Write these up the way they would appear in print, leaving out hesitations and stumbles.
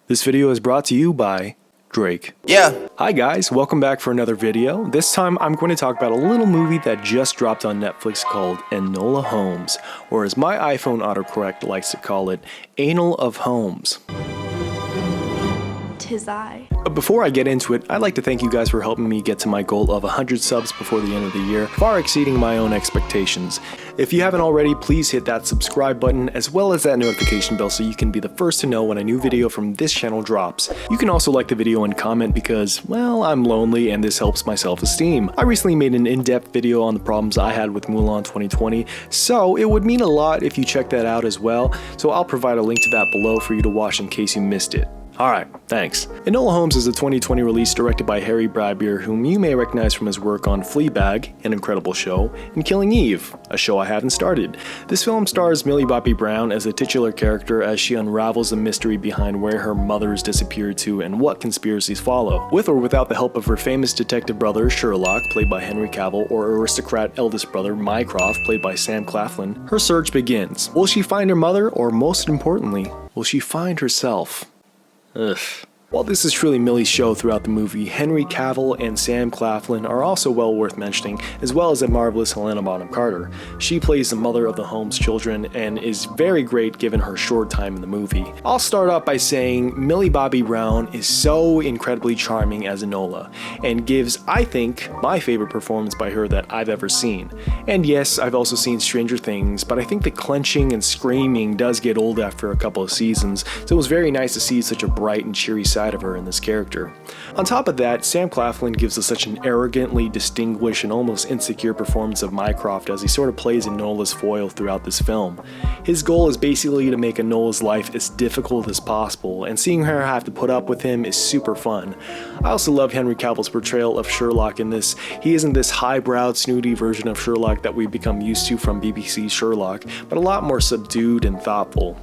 This video is brought to you by Drake. Yeah. Hi guys, welcome back for another video. This time I'm going to talk about a little movie that just dropped on Netflix called Enola Holmes, or as my iPhone autocorrect likes to call it, Enola Holmes. 'Tis I. But before I get into it, I'd like to thank you guys for helping me get to my goal of 100 subs before the end of the year, far exceeding my own expectations. If you haven't already, please hit that subscribe button as well as that notification bell so you can be the first to know when a new video from this channel drops. You can also like the video and comment because, well, I'm lonely and this helps my self-esteem. I recently made an in-depth video on the problems I had with Mulan 2020, so it would mean a lot if you check that out as well, so I'll provide a link to that below for you to watch in case you missed it. Alright, thanks. Enola Holmes is a 2020 release directed by Harry Bradbeer, whom you may recognize from his work on Fleabag, an incredible show, and Killing Eve, a show I haven't started. This film stars Millie Bobby Brown as a titular character as she unravels the mystery behind where her mother has disappeared to and what conspiracies follow. With or without the help of her famous detective brother Sherlock, played by Henry Cavill, or aristocrat eldest brother Mycroft, played by Sam Claflin, her search begins. Will she find her mother, or most importantly, will she find herself? Ugh. While this is truly Millie's show throughout the movie, Henry Cavill and Sam Claflin are also well worth mentioning, as well as the marvelous Helena Bonham Carter. She plays the mother of the Holmes children and is very great given her short time in the movie. I'll start off by saying Millie Bobby Brown is so incredibly charming as Enola, and gives, I think, my favorite performance by her that I've ever seen. And yes, I've also seen Stranger Things, but I think the clenching and screaming does get old after a couple of seasons, so it was very nice to see such a bright and cheery side of her in this character. On top of that, Sam Claflin gives us such an arrogantly distinguished and almost insecure performance of Mycroft as he sort of plays Enola's foil throughout this film. His goal is basically to make Enola's life as difficult as possible, and seeing her have to put up with him is super fun. I also love Henry Cavill's portrayal of Sherlock in this. He isn't this highbrowed, snooty version of Sherlock that we've become used to from BBC's Sherlock, but a lot more subdued and thoughtful.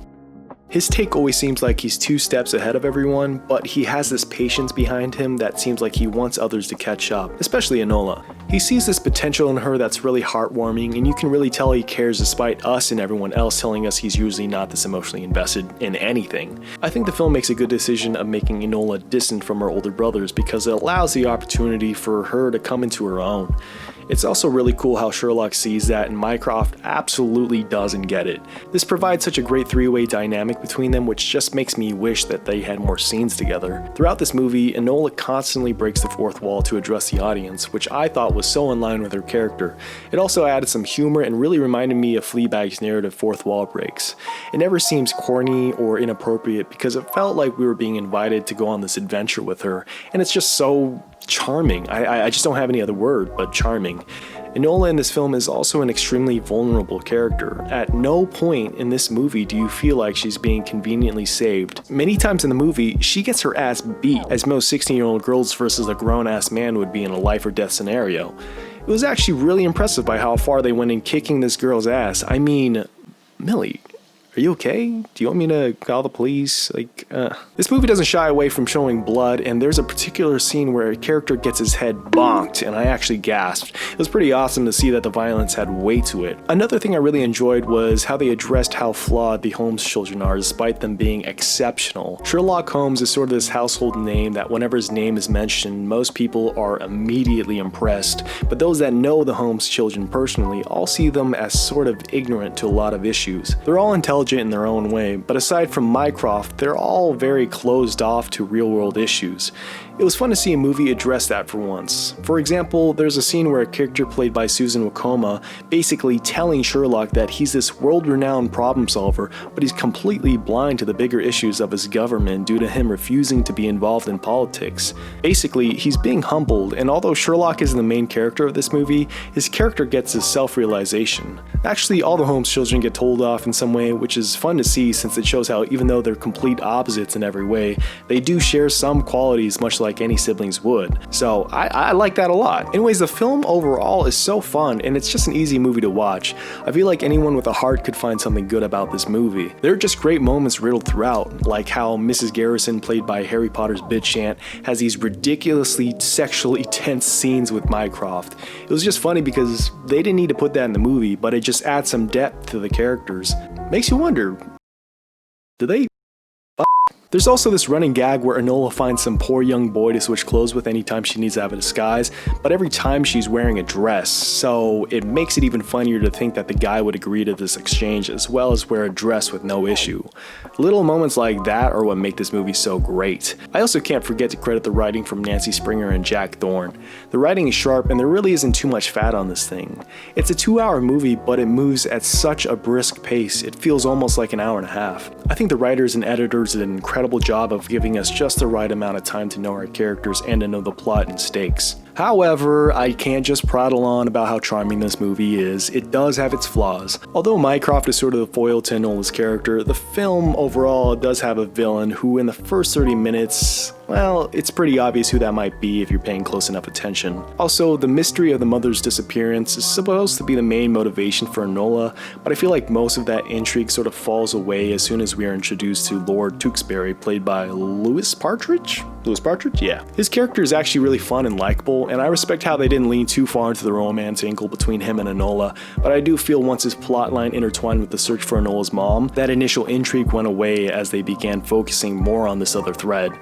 His take always seems like he's 2 steps ahead of everyone, but he has this patience behind him that seems like he wants others to catch up, especially Enola. He sees this potential in her that's really heartwarming, and you can really tell he cares despite us and everyone else telling us he's usually not this emotionally invested in anything. I think the film makes a good decision of making Enola distant from her older brothers because it allows the opportunity for her to come into her own. It's also really cool how Sherlock sees that and Mycroft absolutely doesn't get it. This provides such a great three-way dynamic between them, which just makes me wish that they had more scenes together. Throughout this movie, Enola constantly breaks the fourth wall to address the audience, which I thought was so in line with her character. It also added some humor and really reminded me of Fleabag's narrative fourth wall breaks. It never seems corny or inappropriate because it felt like we were being invited to go on this adventure with her, and it's just so charming. I just don't have any other word but charming. Enola in this film is also an extremely vulnerable character. At no point in this movie do you feel like she's being conveniently saved. Many times in the movie, she gets her ass beat, as most 16-year-old girls versus a grown-ass man would be in a life or death scenario. It was actually really impressive by how far they went in kicking this girl's ass. I mean, Millie, are you okay? Do you want me to call the police? This movie doesn't shy away from showing blood, and there's a particular scene where a character gets his head bonked, and I actually gasped. It was pretty awesome to see that the violence had weight to it. Another thing I really enjoyed was how they addressed how flawed the Holmes children are despite them being exceptional. Sherlock Holmes is sort of this household name that whenever his name is mentioned, most people are immediately impressed, but those that know the Holmes children personally all see them as sort of ignorant to a lot of issues. They're all intelligent in their own way, but aside from Mycroft, they're all very closed off to real-world issues. It was fun to see a movie address that for once. For example, there's a scene where a character played by Susan Wokoma basically telling Sherlock that he's this world-renowned problem solver, but he's completely blind to the bigger issues of his government due to him refusing to be involved in politics. Basically, he's being humbled, and although Sherlock isn't the main character of this movie, his character gets his self-realization. Actually, all the Holmes children get told off in some way, which is fun to see since it shows how even though they're complete opposites in every way, they do share some qualities much like any siblings would. So I like that a lot. Anyways, the film overall is so fun and it's just an easy movie to watch. I feel like anyone with a heart could find something good about this movie. There are just great moments riddled throughout, like how Mrs. Garrison, played by Harry Potter's bitch aunt, has these ridiculously sexually tense scenes with Mycroft. It was just funny because they didn't need to put that in the movie, but it just adds some depth to the characters. Makes you wonder, do they There's also this running gag where Enola finds some poor young boy to switch clothes with anytime she needs to have a disguise, but every time she's wearing a dress, so it makes it even funnier to think that the guy would agree to this exchange as well as wear a dress with no issue. Little moments like that are what make this movie so great. I also can't forget to credit the writing from Nancy Springer and Jack Thorne. The writing is sharp and there really isn't too much fat on this thing. It's a 2-hour movie, but it moves at such a brisk pace, it feels almost like an hour and a half. I think the writers and editors did an incredible job of giving us just the right amount of time to know our characters and to know the plot and stakes. However, I can't just prattle on about how charming this movie is, it does have its flaws. Although Mycroft is sort of the foil to Enola's character, the film overall does have a villain who in the first 30 minutes, well, it's pretty obvious who that might be if you're paying close enough attention. Also, the mystery of the mother's disappearance is supposed to be the main motivation for Enola, but I feel like most of that intrigue sort of falls away as soon as we are introduced to Lord Tewkesbury, played by Partridge? Yeah. His character is actually really fun and likable, and I respect how they didn't lean too far into the romance angle between him and Enola, but I do feel once his plotline intertwined with the search for Enola's mom, that initial intrigue went away as they began focusing more on this other thread.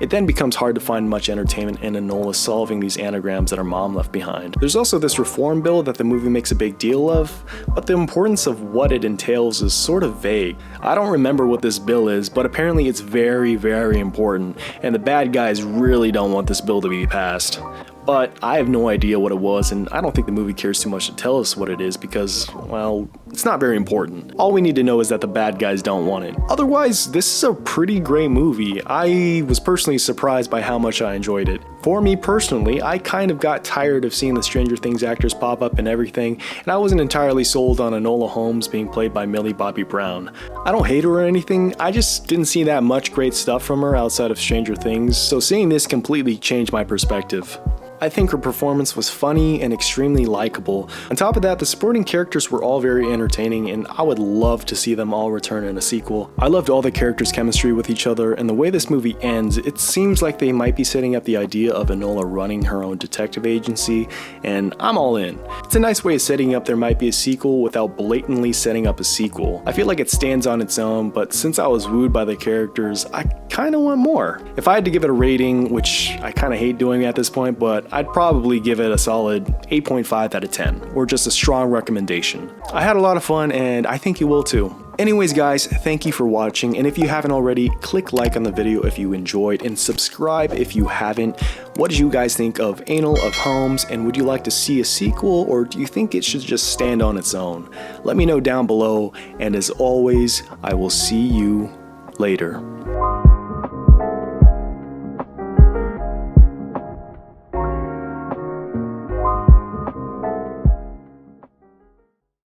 It then becomes hard to find much entertainment in Enola solving these anagrams that her mom left behind. There's also this reform bill that the movie makes a big deal of, but the importance of what it entails is sort of vague. I don't remember what this bill is, but apparently it's very, very important, and the bad guys really don't want this bill to be passed. But I have no idea what it was, and I don't think the movie cares too much to tell us what it is because, well, it's not very important. All we need to know is that the bad guys don't want it. Otherwise, this is a pretty great movie. I was personally surprised by how much I enjoyed it. For me personally, I kind of got tired of seeing the Stranger Things actors pop up and everything, and I wasn't entirely sold on Enola Holmes being played by Millie Bobby Brown. I don't hate her or anything, I just didn't see that much great stuff from her outside of Stranger Things, so seeing this completely changed my perspective. I think her performance was funny and extremely likable. On top of that, the supporting characters were all very entertaining and I would love to see them all return in a sequel. I loved all the characters' chemistry with each other, and the way this movie ends, it seems like they might be setting up the idea of Enola running her own detective agency, and I'm all in. It's a nice way of setting up there might be a sequel without blatantly setting up a sequel. I feel like it stands on its own, but since I was wooed by the characters, I kinda want more. If I had to give it a rating, which I kinda hate doing at this point, but I'd probably give it a solid 8.5 out of 10, or just a strong recommendation. I had a lot of fun and I think you will too. Anyways guys, thank you for watching, and if you haven't already, click like on the video if you enjoyed and subscribe if you haven't. What did you guys think of Enola Holmes, and would you like to see a sequel or do you think it should just stand on its own? Let me know down below, and as always, I will see you later.